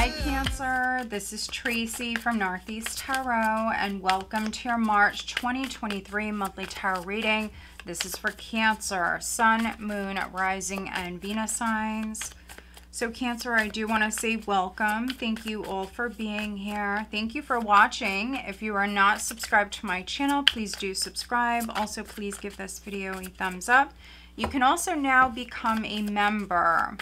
Hi Cancer, this is Tracy from Northeast Tarot and welcome to your March 2023 monthly tarot reading. This is for Cancer, Sun, Moon, Rising, and Venus signs. So Cancer, I do want to say welcome. Thank you all for being here. Thank you for watching. If you are not subscribed to my channel, please do subscribe. Also, please give this video a thumbs up. You can also now become a member.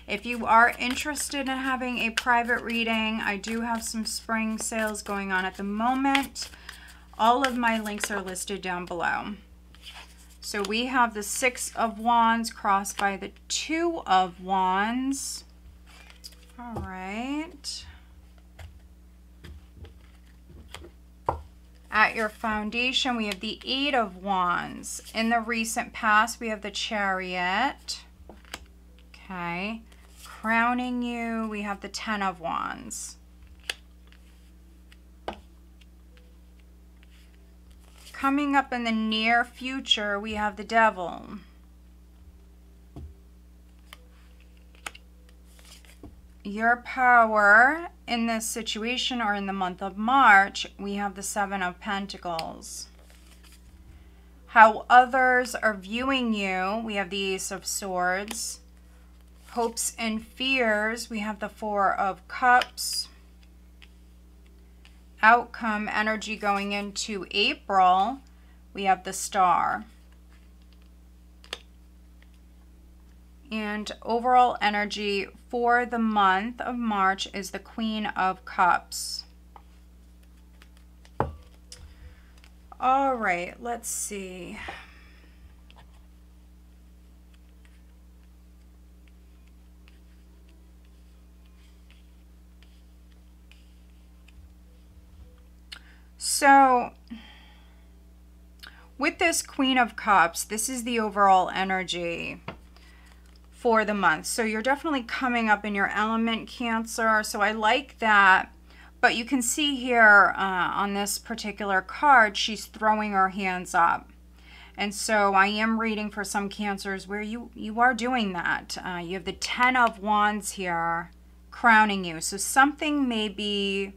If you are interested in having a private reading, I do have some spring sales going on at the moment. All of my links are listed down below. So we have the Six of Wands crossed by the Two of Wands. All right. At your foundation, we have the Eight of Wands. In the recent past, we have the Chariot. Okay. Crowning you, we have the Ten of Wands. Coming up in the near future, we have the Devil. Your power in this situation or in the month of March, we have the Seven of Pentacles. How others are viewing you, we have the Ace of Swords. Hopes and fears, we have the Four of Cups. Outcome energy going into April, we have the Star. And overall energy for the month of March is the Queen of Cups. All right, let's see. So with this Queen of Cups, this is the overall energy for the month. So you're definitely coming up in your element, Cancer. So I like that. But you can see here on this particular card, she's throwing her hands up. And so I am reading for some Cancers where you are doing that. You have the Ten of Wands here crowning you. So something may be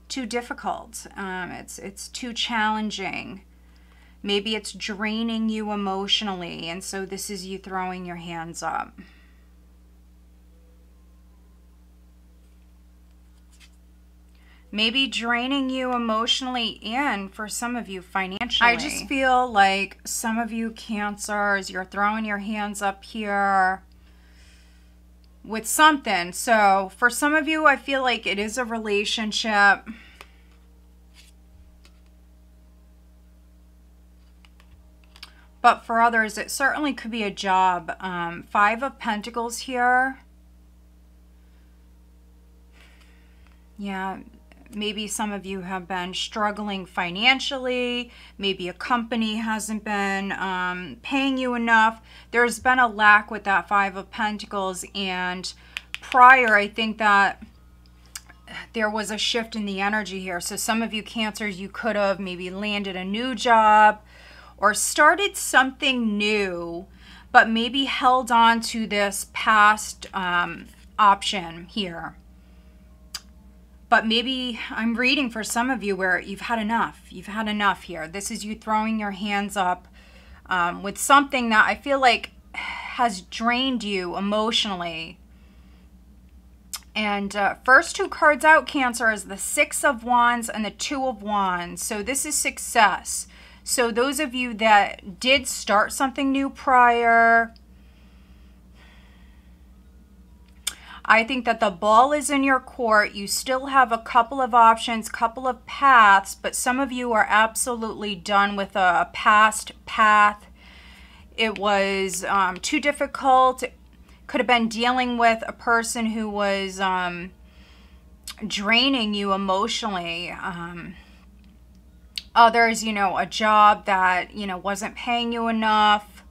too difficult. It's too challenging. Maybe it's draining you emotionally, and so this is you throwing your hands up. Maybe draining you emotionally and for some of you financially. I just feel like some of you Cancers, you're throwing your hands up here with something. So for some of you, I feel like it is a relationship. But for others, it certainly could be a job. Five of Pentacles here. Yeah, maybe some of you have been struggling financially. Maybe a company hasn't been paying you enough. There's been a lack with that Five of Pentacles. And prior, I think that there was a shift in the energy here. So some of you Cancers, you could have maybe landed a new job or started something new, but maybe held on to this past option here. But maybe I'm reading for some of you where you've had enough. You've had enough here. This is you throwing your hands up with something that I feel like has drained you emotionally. And first two cards out, Cancer, is the Six of Wands and the Two of Wands. So this is success. So those of you that did start something new prior, I think that the ball is in your court. You still have a couple of options, couple of paths, but some of you are absolutely done with a past path. It was too difficult. Could have been dealing with a person who was draining you emotionally. Others, you know, a job that, you know, wasn't paying you enough.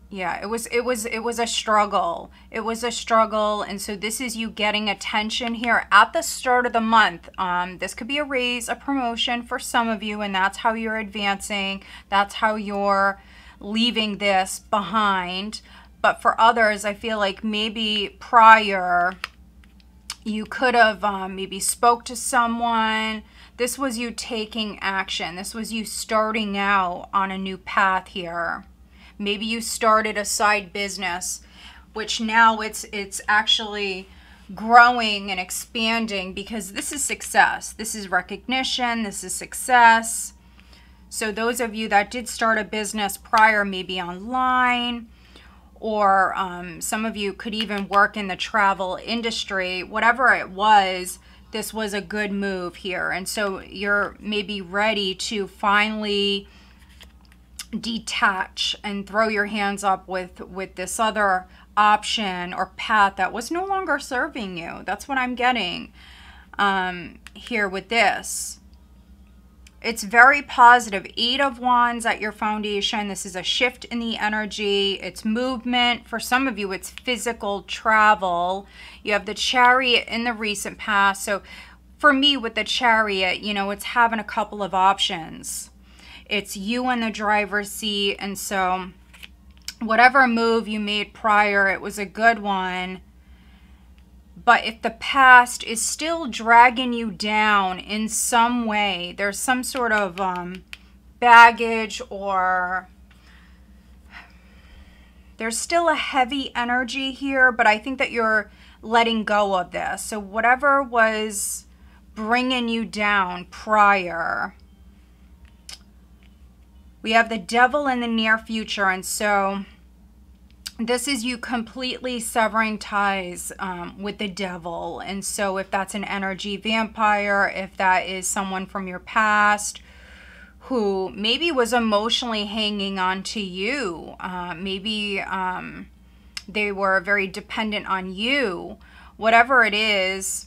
Yeah, it was a struggle. It was a struggle. And so this is you getting attention here at the start of the month. This could be a raise, a promotion for some of you, and that's how you're advancing. That's how you're leaving this behind. But for others, I feel like maybe prior you could have maybe spoke to someone. This was you taking action. This was you starting out on a new path here. Maybe you started a side business, which now it's actually growing and expanding, because this is success. This is recognition. This is success. So those of you that did start a business prior, maybe online, or some of you could even work in the travel industry, whatever it was, this was a good move here. And so you're maybe ready to finally detach and throw your hands up with this other option or path that was no longer serving you. That's what I'm getting here with this. It's very positive. 8 of Wands at your foundation. This is a shift in the energy. It's movement. For some of you, it's physical travel. You have the Chariot in the recent past. So for me, with the Chariot, you know, it's having a couple of options. It's you in the driver's seat. And so whatever move you made prior, it was a good one. But if the past is still dragging you down in some way, there's some sort of baggage, or there's still a heavy energy here, but I think that you're letting go of this. So whatever was bringing you down prior, we have the Devil in the near future. And so this is you completely severing ties with the devil. And so if that's an energy vampire, if that is someone from your past who maybe was emotionally hanging on to you, maybe they were very dependent on you, whatever it is.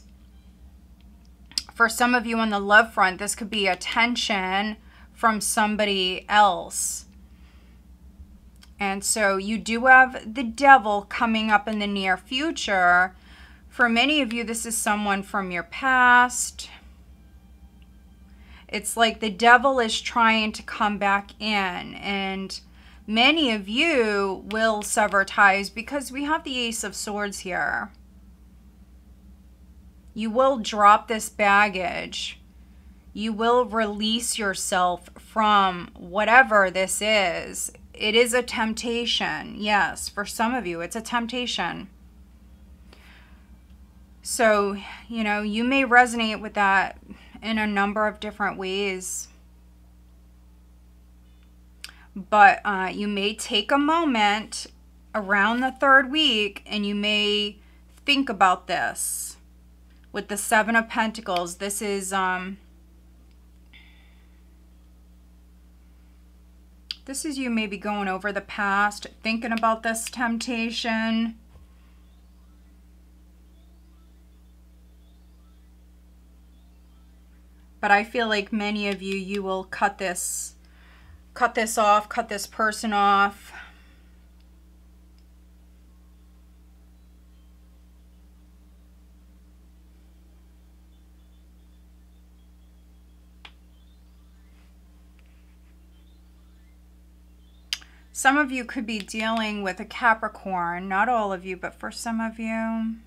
For some of you on the love front, this could be attention from somebody else. And so you do have the Devil coming up in the near future. For many of you, this is someone from your past. It's like the Devil is trying to come back in. And many of you will sever ties because we have the Ace of Swords here. You will drop this baggage. You will release yourself from whatever this is. It is a temptation. Yes, for some of you, it's a temptation. So, you know, you may resonate with that in a number of different ways. But you may take a moment around the 3rd week and you may think about this. With the 7 of Pentacles, this is... This is you maybe going over the past, thinking about this temptation. But I feel like many of you, you will cut this off, cut this person off. Some of you could be dealing with a Capricorn. Not all of you, but for some of you.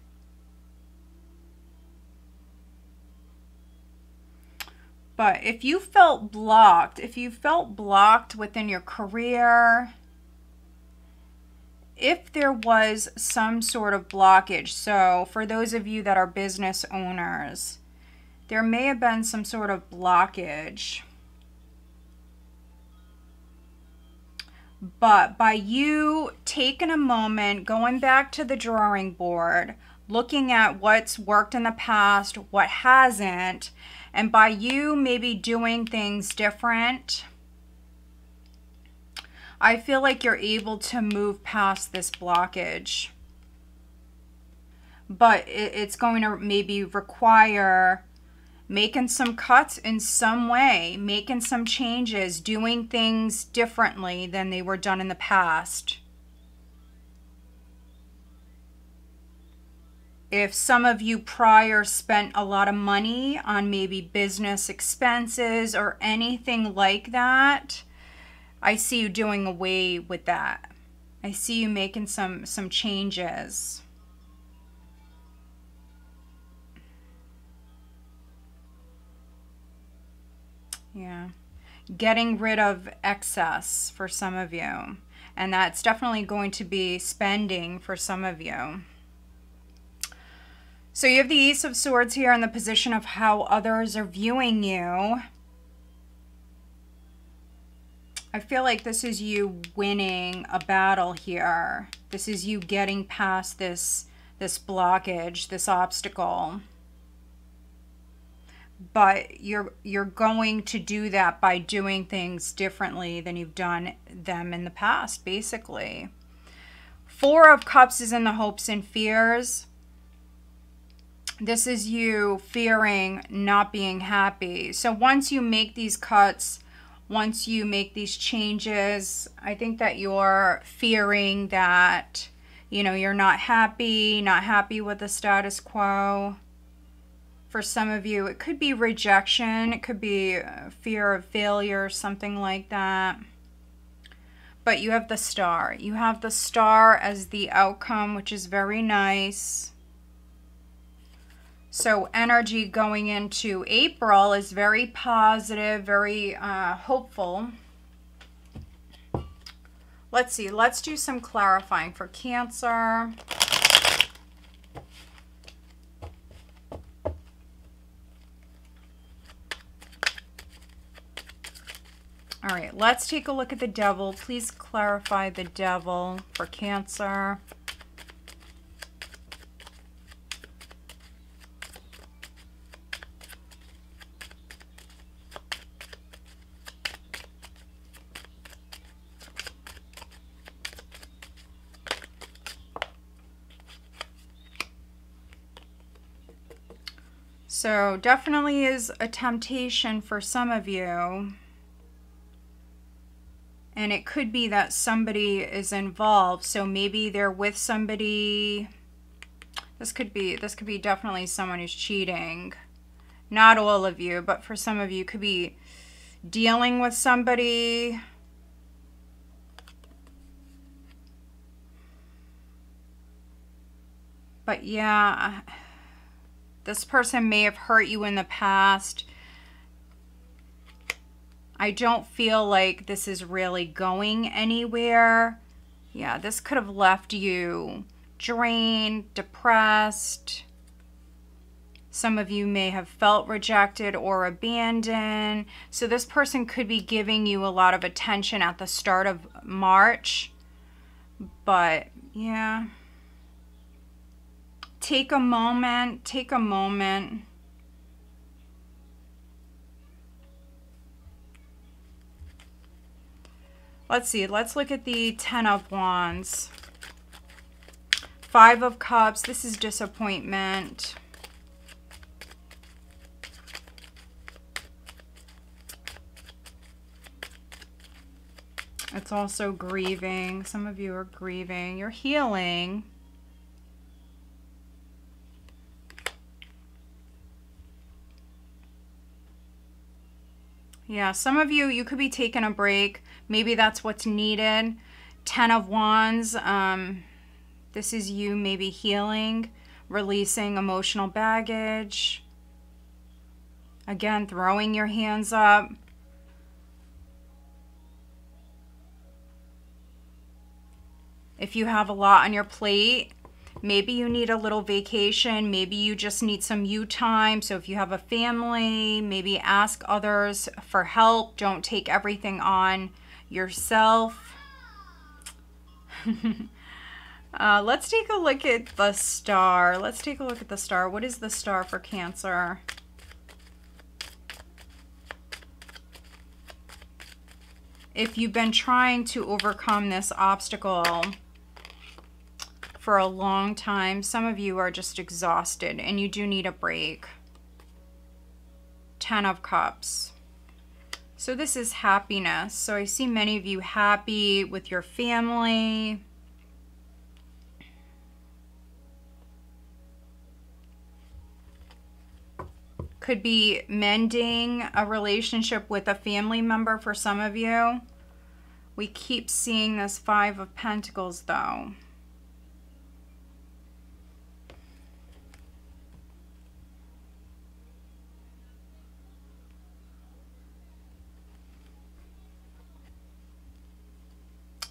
But if you felt blocked, within your career, if there was some sort of blockage, so for those of you that are business owners, there may have been some sort of blockage. But by you taking a moment, going back to the drawing board, looking at what's worked in the past, what hasn't, and by you maybe doing things different, I feel like you're able to move past this blockage. But it's going to maybe require making some cuts in some way, making some changes, doing things differently than they were done in the past. If some of you prior spent a lot of money on maybe business expenses or anything like that, I see you doing away with that. I see you making some changes. Yeah. Getting rid of excess for some of you. And that's definitely going to be spending for some of you. So you have the Ace of Swords here in the position of how others are viewing you. I feel like this is you winning a battle here. This is you getting past this blockage, this obstacle. But you're going to do that by doing things differently than you've done them in the past, basically. Four of Cups is in the hopes and fears. This is you fearing not being happy. So once you make these cuts, once you make these changes, I think that you're fearing that, you know, you're not happy with the status quo. For some of you, it could be rejection. It could be fear of failure, something like that. But you have the Star. You have the Star as the outcome, which is very nice. So energy going into April is very positive, very hopeful. Let's see. Let's do some clarifying for Cancer. All right, let's take a look at the Devil. Please clarify the Devil for Cancer. So definitely is a temptation for some of you. And it could be that somebody is involved. So maybe they're with somebody. This could be definitely someone who's cheating. Not all of you, but for some of you, could be dealing with somebody. But yeah, this person may have hurt you in the past. I don't feel like this is really going anywhere. Yeah, this could have left you drained, depressed. Some of you may have felt rejected or abandoned. So this person could be giving you a lot of attention at the start of March. But yeah, take a moment, take a moment. Let's see, let's look at the Ten of Wands. Five of Cups, this is disappointment. It's also grieving. Some of you are grieving. You're healing. Yeah, some of you, you could be taking a break. Maybe that's what's needed. Ten of Wands. This is you maybe healing, releasing emotional baggage. Again, throwing your hands up. If you have a lot on your plate, maybe you need a little vacation. Maybe you just need some you time. So if you have a family, maybe ask others for help. Don't take everything on yourself. Let's take a look at the Star. Let's take a look at the Star. What is the Star for Cancer? If you've been trying to overcome this obstacle for a long time, some of you are just exhausted and you do need a break. Ten of Cups. So this is happiness. So I see many of you happy with your family. Could be mending a relationship with a family member for some of you. We keep seeing this Five of Pentacles, though.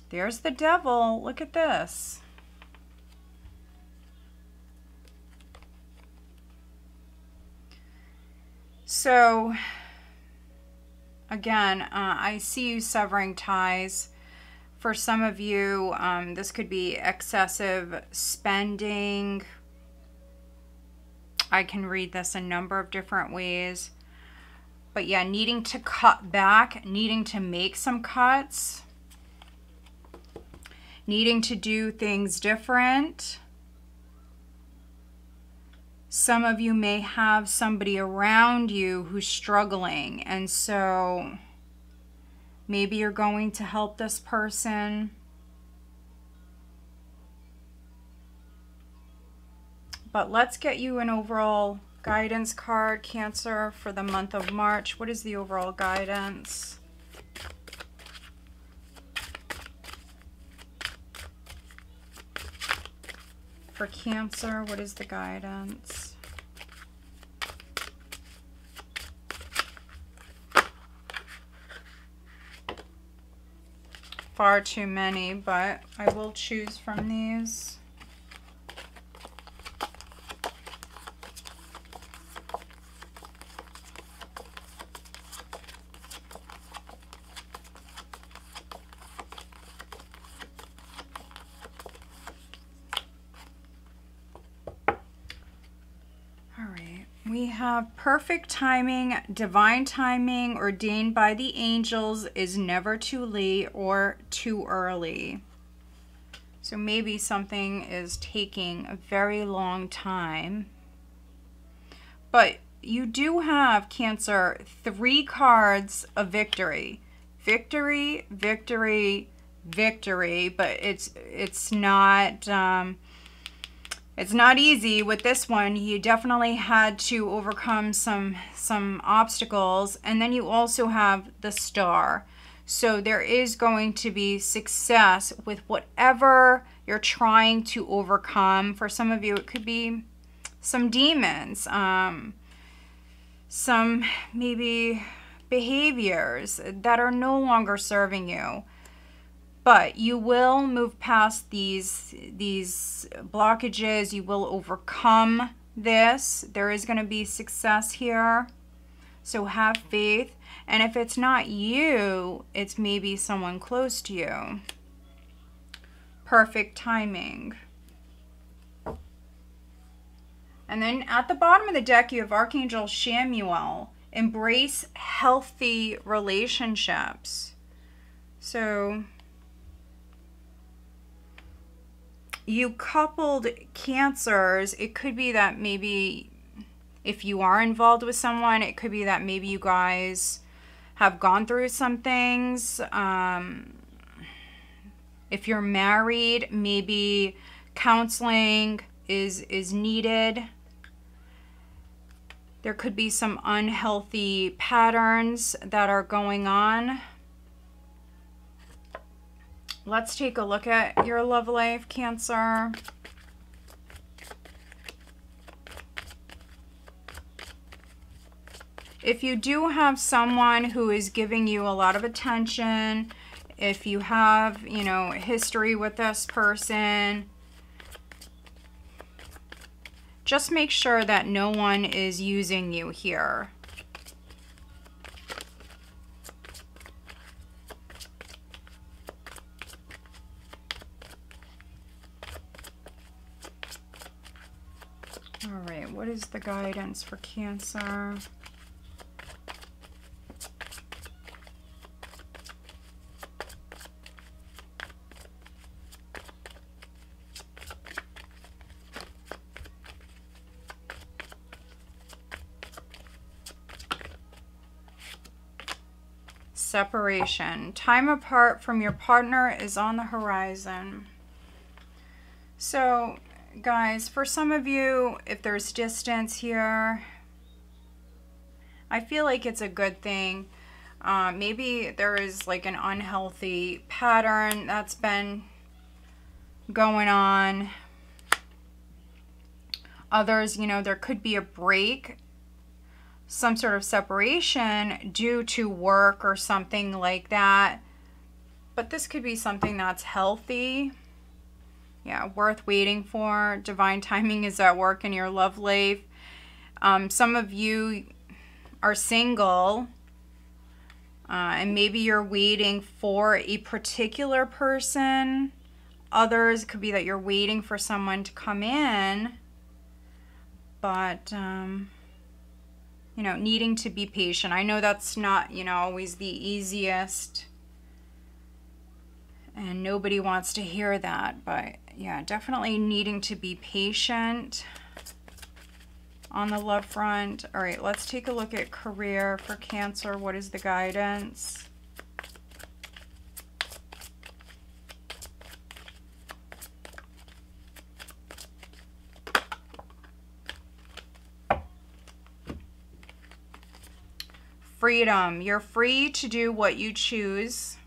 There's the Devil. Look at this. So, again, I see you severing ties. For some of you, this could be excessive spending. I can read this a number of different ways. But yeah, needing to cut back, needing to make some cuts, needing to do things different. Some of you may have somebody around you who's struggling, and so maybe you're going to help this person. But let's get you an overall guidance card, Cancer, for the month of March. What is the overall guidance? For Cancer, what is the guidance? Far too many, but I will choose from these. We have perfect timing, divine timing ordained by the angels is never too late or too early. So maybe something is taking a very long time. But you do have, Cancer, 3 cards of victory. Victory, victory, victory, but it's not... it's not easy with this one. You definitely had to overcome some obstacles. And then you also have the Star. So there is going to be success with whatever you're trying to overcome. For some of you, it could be some demons. Some maybe behaviors that are no longer serving you. But you will move past these blockages. You will overcome this. There is going to be success here. So have faith. And if it's not you, it's maybe someone close to you. Perfect timing. And then at the bottom of the deck, you have Archangel Chamuel. Embrace healthy relationships. So... you coupled Cancers. It could be that maybe if you are involved with someone, it could be that maybe you guys have gone through some things. If you're married, maybe counseling is needed. There could be some unhealthy patterns that are going on. Let's take a look at your love life, Cancer. If you do have someone who is giving you a lot of attention, if you have, you know, history with this person, just make sure that no one is using you here. All right, what is the guidance for Cancer? Separation. Time apart from your partner is on the horizon. So, guys, for some of you, if there's distance here, I feel like it's a good thing. Maybe there is like an unhealthy pattern that's been going on. Others, you know, there could be a break, some sort of separation due to work or something like that. But this could be something that's healthy. Yeah, worth waiting for. Divine timing is at work in your love life. Some of you are single. And maybe you're waiting for a particular person. Others, it could be that you're waiting for someone to come in. But, you know, needing to be patient. I know that's not, you know, always the easiest. And nobody wants to hear that. But, yeah, definitely needing to be patient on the love front. All right, let's take a look at career for Cancer. What is the guidance? Freedom. You're free to do what you choose.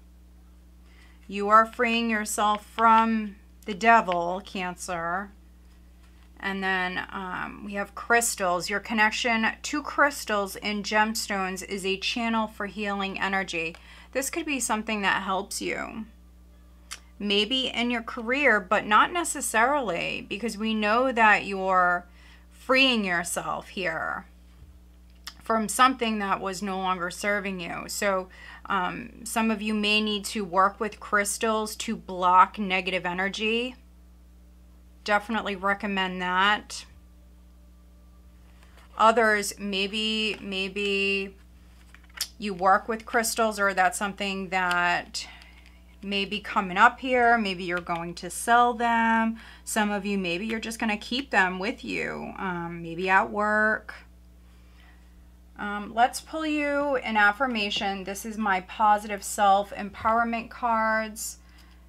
You are freeing yourself from the devil, Cancer. And then we have crystals. Your connection to crystals and gemstones is a channel for healing energy. This could be something that helps you. Maybe in your career, but not necessarily, because we know that you're freeing yourself here from something that was no longer serving you. So some of you may need to work with crystals to block negative energy. Definitely recommend that. Others, maybe you work with crystals, or that's something that may be coming up here. Maybe you're going to sell them. Some of you, maybe you're just going to keep them with you, maybe at work. Let's pull you an affirmation. This is my positive self-empowerment cards.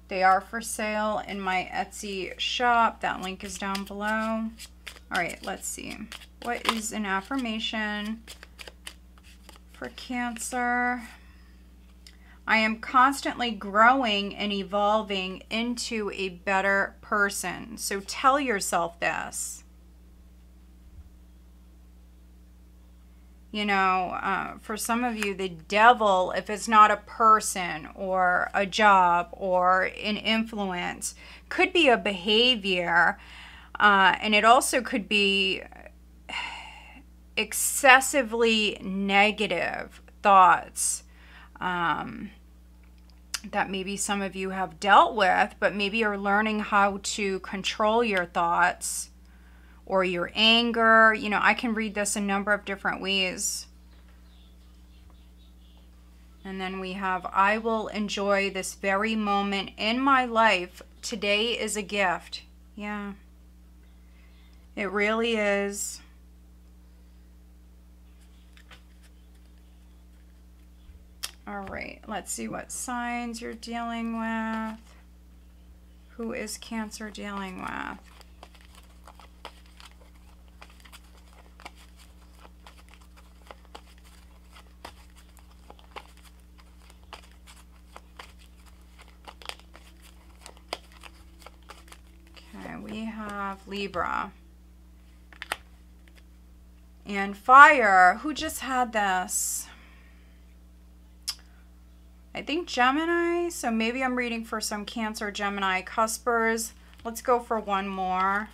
They are for sale in my Etsy shop. That link is down below. All right, let's see. What is an affirmation for Cancer? I am constantly growing and evolving into a better person. So tell yourself this. You know, for some of you, the devil, if it's not a person or a job or an influence, could be a behavior. And it also could be excessively negative thoughts that maybe some of you have dealt with, but maybe you're learning how to control your thoughts or your anger. You know, I can read this a number of different ways. And then we have, I will enjoy this very moment in my life. Today is a gift. Yeah, it really is. All right, let's see what signs you're dealing with. Who is Cancer dealing with? We have Libra and Fire. Who just had this? I think Gemini. So maybe I'm reading for some Cancer, Gemini cuspers. Let's go for one more.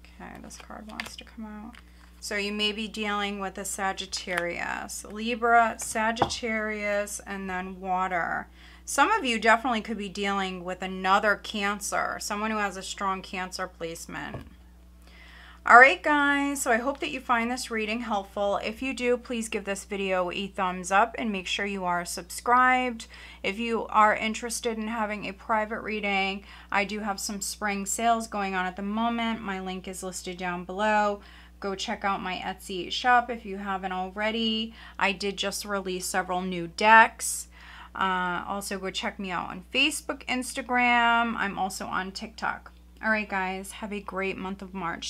Okay, this card wants to come out. So you may be dealing with a Sagittarius, Libra, Sagittarius, and then water. Some of you definitely could be dealing with another Cancer, someone who has a strong Cancer placement. All right, guys, so I hope that you find this reading helpful. If you do, please give this video a thumbs up and make sure you are subscribed. If you are interested in having a private reading, I do have some spring sales going on at the moment. My link is listed down below. Go check out my Etsy shop if you haven't already. I did just release several new decks. Also, go check me out on Facebook, Instagram. I'm also on TikTok. All right, guys, have a great month of March.